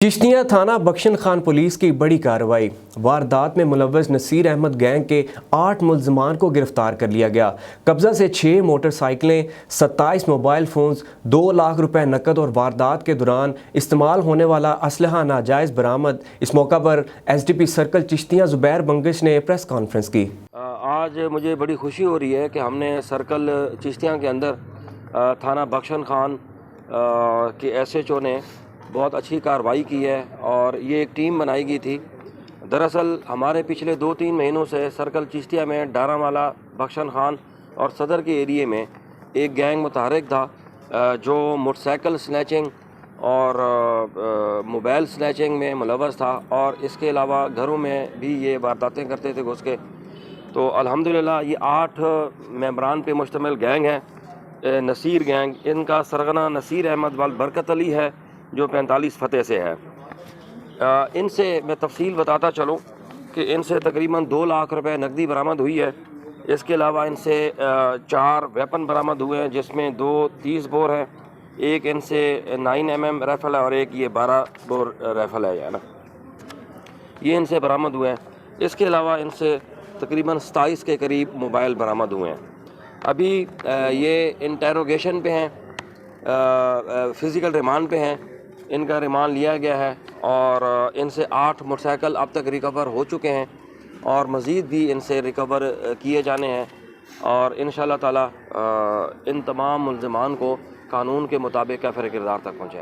चिश्तिया थाना बख्शन खान पुलिस की बड़ी कार्रवाई। वारदात में मुलव्वस नसीर अहमद गैंग के 8 मुल्ज़िमान को गिरफ्तार कर लिया गया। कब्जा से 6 मोटरसाइकिलें, 27 मोबाइल फ़ोन्स, 2 लाख रुपए नकद और वारदात के दौरान इस्तेमाल होने वाला असलहा नाजायज़ बरामद। इस मौका पर SDP सर्कल चिश्तिया ज़ुबैर बंगश ने प्रेस कॉन्फ्रेंस की। आज मुझे बड़ी खुशी हो रही है कि हमने सर्कल चिश्तिया के अंदर थाना बख्शन खान के SHO ने बहुत अच्छी कार्रवाई की है और ये एक टीम बनाई गई थी। दरअसल हमारे पिछले 2-3 महीनों से सर्कल चिश्तिया में डारावाला, बख्शन खान और सदर के एरिए में एक गैंग मुतहरक था जो मोटरसाइकिल स्नैचिंग और मोबाइल स्नैचिंग में मुलव्वस था और इसके अलावा घरों में भी ये वारदातें करते थे घुस के। तो अल्हम्दुलिल्लाह ये 8 मेंबरान पे मुश्तमिल गैंग है। नसीर गैंग, इनका सरगना नसीर अहमद वाल बरकत अली है जो 45 फतेह से है। इनसे मैं तफसील बताता चलूँ कि इनसे तकरीबन 2 लाख रुपए नकदी बरामद हुई है। इसके अलावा इनसे 4 वेपन बरामद हुए हैं जिसमें 2 30 बोर हैं, एक इनसे 9mm राइफ़ल है और एक ये 12 बोर राइफ़ल है ना, ये इनसे बरामद हुए हैं। इसके अलावा इनसे तकरीबन 27 के करीब मोबाइल बरामद हुए हैं। अभी ये इंटेरोगेशन पे हैं, फ़िज़िकल रिमांड पे हैं। इनका रिमांड लिया गया है और इनसे 8 मोटरसाइकिल अब तक रिकवर हो चुके हैं और मज़ीद भी इनसे रिकवर किए जाने हैं और इंशाअल्लाह ताला इन तमाम मुल्ज़िमान को कानून के मुताबिक काफ़िर किरदार तक पहुँचाएं।